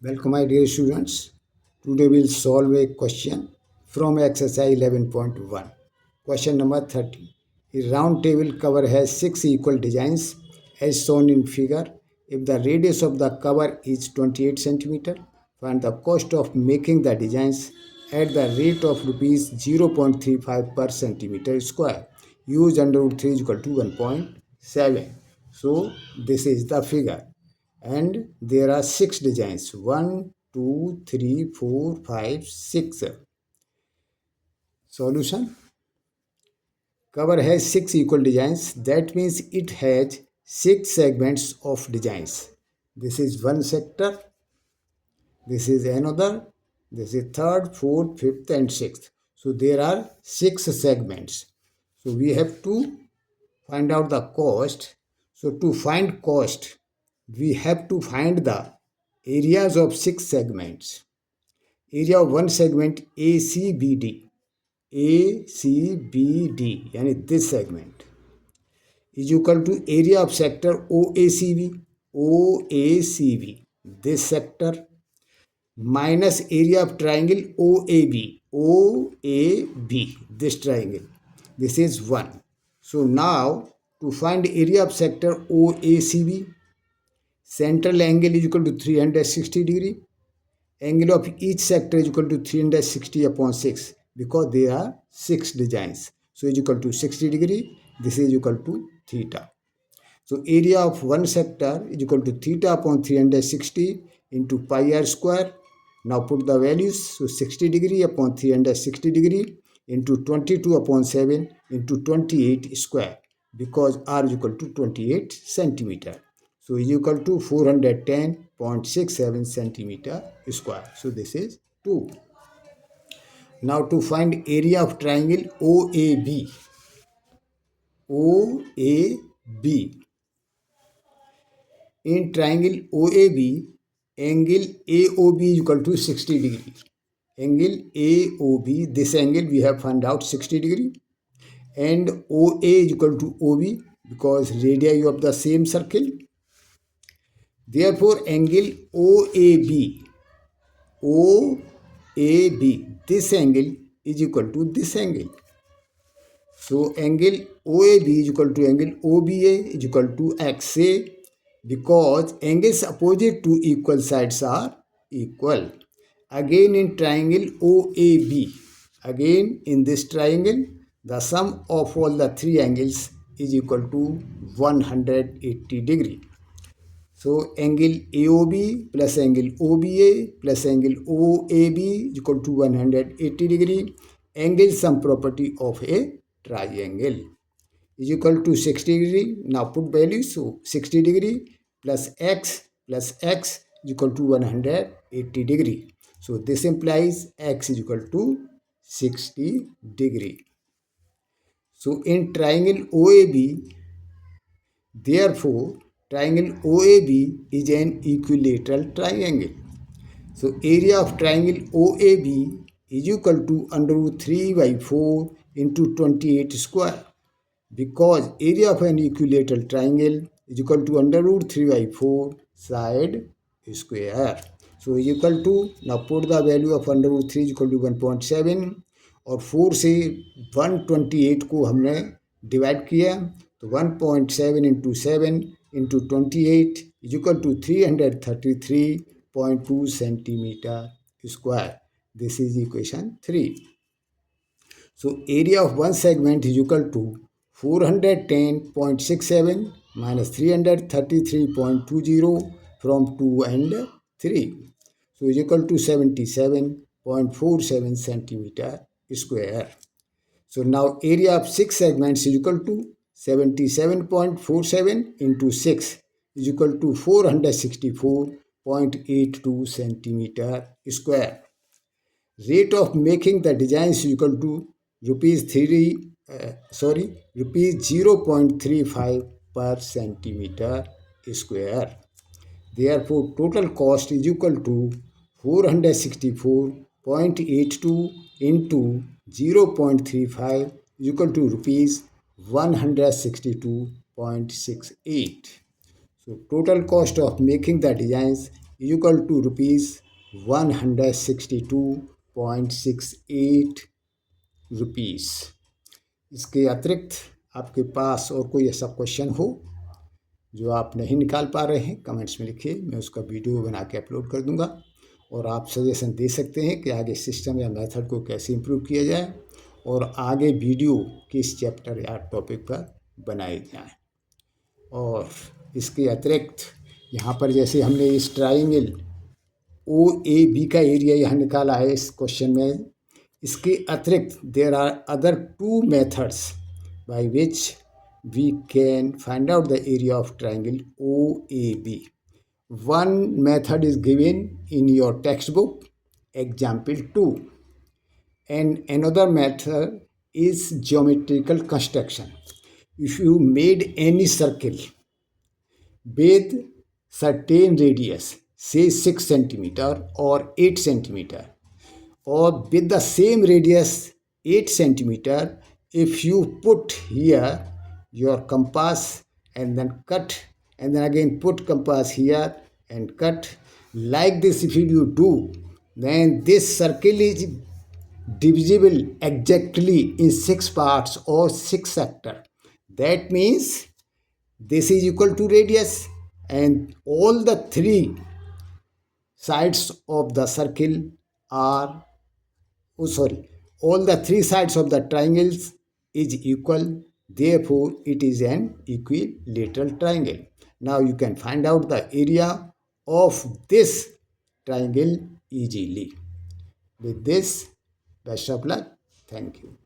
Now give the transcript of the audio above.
Welcome, my dear students. Today we'll solve a question from exercise 11.1. Question number 30. A round table cover has 6 equal designs as shown in figure. If the radius of the cover is 28 centimeter, find the cost of making the designs at the rate of rupees 0.35 per centimeter square. Use under root 3 is equal to 1.7. So this is the figure and there are 6 designs: 1, 2, 3, 4, 5, 6. Solution: cover has 6 equal designs. That means it has 6 segments of designs. This is one sector, this is another, this is third, fourth, fifth and sixth. So there are 6 segments. So we have to find out the cost. So to find cost, we have to find the areas of 6 segments. Area of one segment ACBD, ACBD, yani this segment, is equal to area of sector OACB, OACB, this sector, minus area of triangle OAB, OAB, this triangle. This is 1. So now to find area of sector OACB, central angle is equal to 360 degree. Angle of each sector is equal to 360 upon 6 because there are 6 designs. So is equal to 60 degree. This is equal to theta. So area of one sector is equal to theta upon 360 into pi r square. Now put the values. So 60 degree upon 360 degree into 22 upon 7 into 28 square because r is equal to 28 centimeter. So is equal to 410.67 centimeter square. So this is 2. Now to find area of triangle OAB. OAB. In triangle OAB, angle AOB is equal to 60 degree. Angle AOB, this angle we have found out 60 degree. And OA is equal to OB because radii of the same circle. Therefore, angle OAB, this angle is equal to this angle. So, angle OAB is equal to angle OBA is equal to XA because angles opposite to equal sides are equal. Again in triangle OAB, again in this triangle, the sum of all the 3 angles is equal to 180 degree. So angle AOB plus angle OBA plus angle OAB is equal to 180 degree. Angle sum property of a triangle is equal to 60 degree. Now put values. So 60 degree plus x is equal to 180 degree. So this implies x is equal to 60 degree. So in triangle OAB, therefore, triangle OAB is an equilateral triangle. So area of triangle OAB is equal to under root 3 by 4 into 28 square because area of an equilateral triangle is equal to under root 3 by 4 side square. So is equal to, now put the value of under root 3 is equal to 1.7 और 4 से 128 को हमने divide किया तो 1.7 into 7 into 28 is equal to 333.2 centimeter square. This is equation 3. So area of one segment is equal to 410.67 minus 333.20 from 2 and 3. So is equal to 77.47 centimeter square. So now area of 6 segments is equal to 77.47 into 6 is equal to 464.82 centimeter square. Rate of making the designs is equal to rupees 0.35 per centimeter square. Therefore, total cost is equal to 464.82 into 0.35 is equal to rupees 162.68. So total cost of making the designs is equal to rupees 162.68 rupees. इसके अतिरिक्त आपके पास और कोई ऐसा question हो जो आप नहीं निकाल पा रहे हैं, कमेंट्स में लिखिए, मैं उसका वीडियो बना के अपलोड कर दूंगा। और आप सजेशन दे सकते हैं कि आगे सिस्टम या मेथड को कैसे इम्प्रूव किया जाए और आगे वीडियो किस चैप्टर या टॉपिक पर बनाए जाएं। और इसके अतिरिक्त यहाँ पर जैसे हमने इस ट्राइंगल ओ ए बी का एरिया यहाँ निकाला है इस क्वेश्चन में, इसके अतिरिक्त there are other two methods by which we can find out the area of triangle OAB. One method is given in your textbook, example 2, and another method is geometrical construction. If you made any circle with certain radius, say 6 centimeter or 8 centimeter, or with the same radius 8 centimeter, if you put here your compass and then cut and then again put compass here and cut like this, if you do, then this circle is divisible exactly in 6 parts or 6 sector. That means this is equal to radius and all the 3 sides of the circle are all the 3 sides of the triangles is equal, therefore it is an equilateral triangle. Now you can find out the area of this triangle easily. With this, best of luck. Thank you.